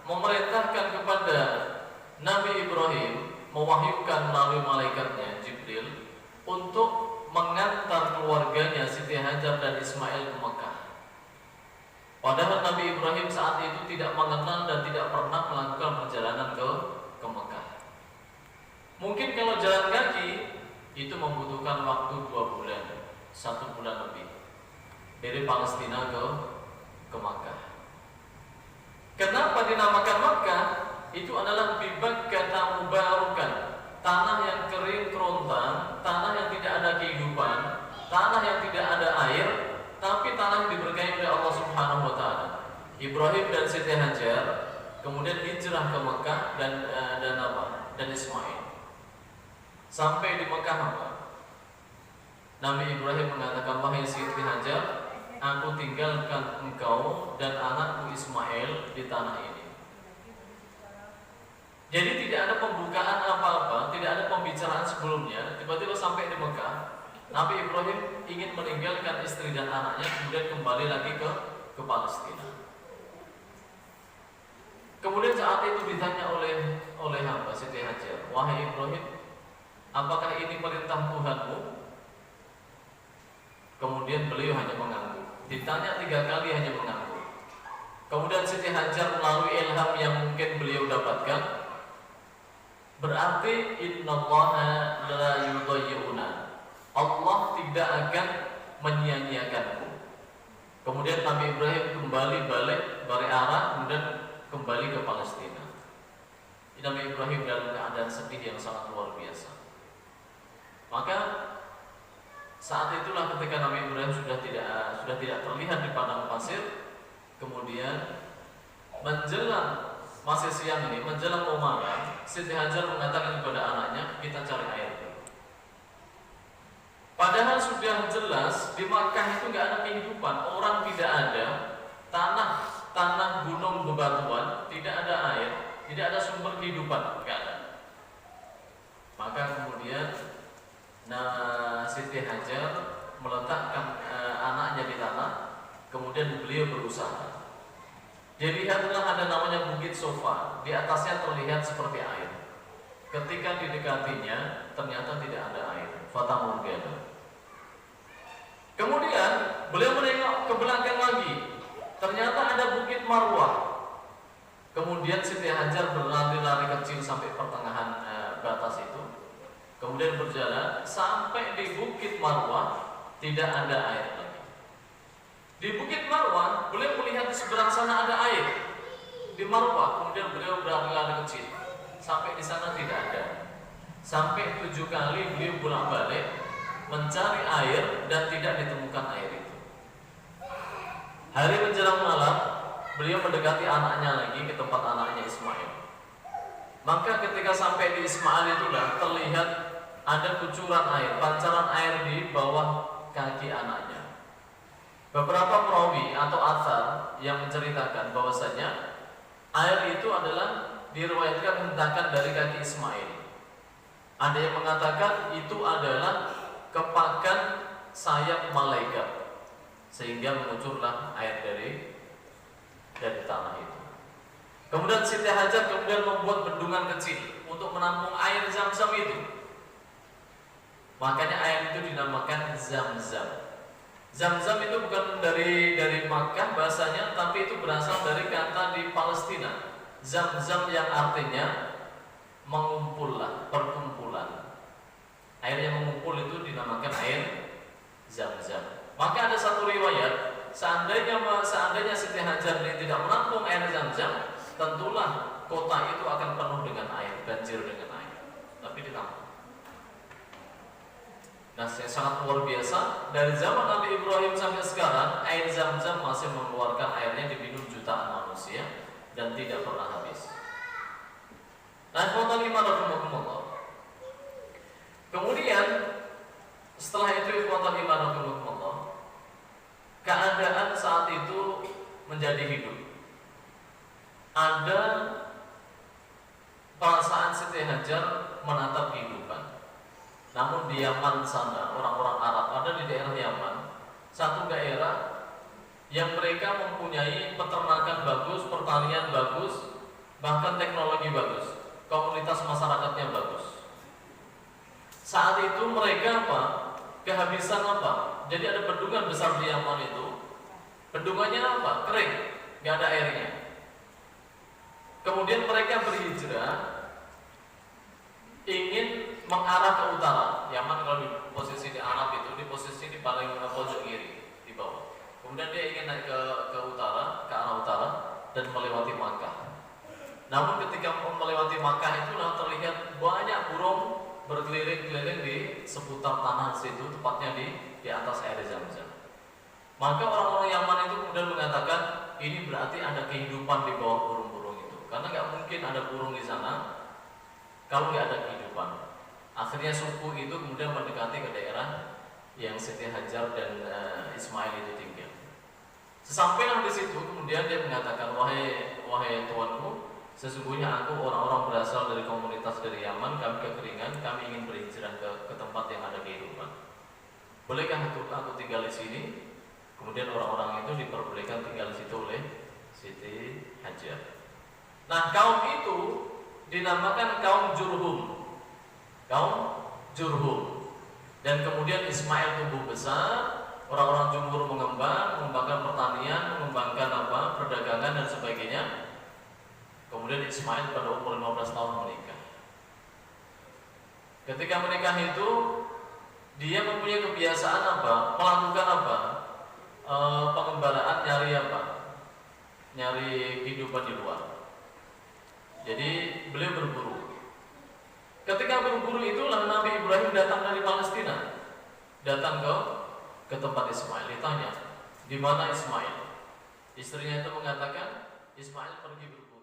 memerintahkan kepada Nabi Ibrahim, mewahyukan melalui malaikatnya Jibril untuk mengantar keluarganya Siti Hajar dan Ismail ke Mekah. Padahal Nabi Ibrahim saat itu tidak mengenal dan tidak pernah melakukan perjalanan ke Mekah. Mungkin kalau jalan kaki itu membutuhkan waktu 2 bulan, 1 bulan lebih dari Palestina ke Mekah. Kenapa dinamakan Mekah? Itu adalah bibakkata mubarukan, tanah yang kering kerontang, tanah yang tidak ada kehidupan, tanah yang tidak ada air, tapi tanah yang diberkahi oleh Allah Subhanahu wa taala. Ibrahim dan Siti Hajar kemudian hijrah ke Mekah dan Ismail. Sampai di Mekah Nabi Ibrahim mengatakan, wahai Siti Hajar, aku tinggalkan engkau dan anakku Ismail di tanah ini. Jadi tidak ada pembukaan apa-apa, tidak ada pembicaraan sebelumnya. Tiba-tiba sampai di Mekah, Nabi Ibrahim ingin meninggalkan istri dan anaknya, kemudian kembali lagi ke Palestina. Kemudian saat itu ditanya oleh hamba Siti Hajar, wahai Ibrahim, apakah ini perintah Tuhanmu? Kemudian beliau hanya mengangguk. Ditanya 3 kali hanya mengangguk. Kemudian Siti Hajar melalui ilham yang mungkin beliau dapatkan, berarti innallaha la yudhayyuna, Allah tidak akan menyia-nyiakanku. Kemudian Nabi Ibrahim kembali balik arah, kemudian kembali ke Palestina. Nabi Ibrahim dalam keadaan sedih yang sangat luar biasa. Maka saat itulah ketika Nabi Ibrahim sudah tidak terlihat di padang pasir, kemudian menjelang masih siang ini, menjelang mau malam, Siti Hajar mengatakan kepada anaknya, kita cari air dulu. Padahal sudah jelas di Makkah itu nggak ada kehidupan, orang tidak ada, tanah gunung bebatuan, tidak ada air, tidak ada sumber kehidupan, nggak ada. Maka kemudian Siti Hajar meletakkan anaknya di tanah, kemudian beliau berusaha. Dilihatlah ada namanya Bukit Sofa, di atasnya terlihat seperti air. Ketika didekatinya, ternyata tidak ada air. Fata Morgana. Kemudian beliau menengok ke belakang lagi, ternyata ada Bukit Marwah. Kemudian Siti Hajar berlari-lari kecil sampai pertengahan batas itu. Kemudian berjalan sampai di Bukit Marwah, tidak ada air lagi. Di Bukit Marwah, beliau melihat di seberang sana ada air. Di Marwah, kemudian beliau berlari-lari kecil sampai di sana tidak ada. Sampai 7 kali beliau bolak-balik mencari air dan tidak ditemukan air itu. Hari menjelang malam, beliau mendekati anaknya lagi ke tempat anaknya Ismail. Maka ketika sampai di Ismail itulah terlihat ada kucuran air, pancaran air di bawah kaki anaknya. Beberapa perawi atau athar yang menceritakan bahwasanya air itu adalah diriwayatkan hentakan dari kaki Ismail. Ada yang mengatakan itu adalah kepakan sayap malaikat, sehingga mengucurlah air dari tanah itu. Kemudian Siti Hajar kemudian membuat bendungan kecil untuk menampung air Zam-Zam itu. Makanya air itu dinamakan Zam-Zam. Zam-Zam itu bukan dari Makkah bahasanya, tapi itu berasal dari kata di Palestina. Zam-Zam yang artinya mengumpullah, perkumpulan. Air yang mengumpul itu dinamakan air Zam-Zam. Maka ada satu riwayat, seandainya Siti Hajar ini tidak menampung air Zam-Zam, tentulah kota itu akan penuh dengan air, banjir dengan air. Tapi ditampung. Nah, sangat luar biasa. Dari zaman Nabi Ibrahim sampai sekarang, air Zam-Zam masih mengeluarkan airnya diminum jutaan manusia dan tidak pernah habis. Nah, kemudian setelah itu keadaan saat itu menjadi hidup. Ada perasaan Siti Hajar menatap kehidupan. Namun di Yaman sana, orang-orang Arab ada di daerah Yaman, satu daerah yang mereka mempunyai peternakan bagus, pertanian bagus, bahkan teknologi bagus, komunitas masyarakatnya bagus. Saat itu mereka apa? Kehabisan apa? Jadi ada bendungan besar di Yaman itu. Bendungannya apa? Kering, nggak ada airnya. Kemudian mereka berhijrah, ingin mengarah ke utara. Yaman kalau di posisi di Arab itu, di posisi di paling pojok kiri di bawah. Kemudian dia ingin naik ke utara, ke arah utara dan melewati Makkah. Namun ketika melewati Makkah itulah terlihat banyak burung berkeliling-keliling di seputar tanah situ, tepatnya di atas air Zam-Zam. Maka orang-orang Yaman itu kemudian mengatakan ini berarti ada kehidupan di bawah burung-burung itu, karena nggak mungkin ada burung di sana kalau nggak ada kehidupan. Akhirnya suku itu kemudian mendekati ke daerah yang Siti Hajar dan Ismail itu tinggal. Sesampailah di situ kemudian dia mengatakan, wahai tuanku, sesungguhnya aku orang-orang berasal dari komunitas dari Yaman, kami kekeringan, kami ingin berhijrah ke tempat yang ada kehidupan. Bolehkah aku tinggal di sini? Kemudian orang-orang itu diperbolehkan tinggal di situ oleh Siti Hajar. Nah, kaum itu dinamakan kaum Jurhum. Kaum Jurhum. Dan kemudian Ismail tumbuh besar, orang-orang Jumhur mengembangkan pertanian, mengembangkan perdagangan dan sebagainya. Kemudian Ismail pada umur 15 tahun menikah. Ketika menikah itu dia mempunyai kebiasaan melakukan pengembaraan, nyari kehidupan di luar. Jadi beliau berburu. Ketika berburu itulah Nabi Ibrahim datang dari Palestina, datang ke tempat Ismail. Ditanya, di mana Ismail? Istrinya itu mengatakan Ismail pergi berburu.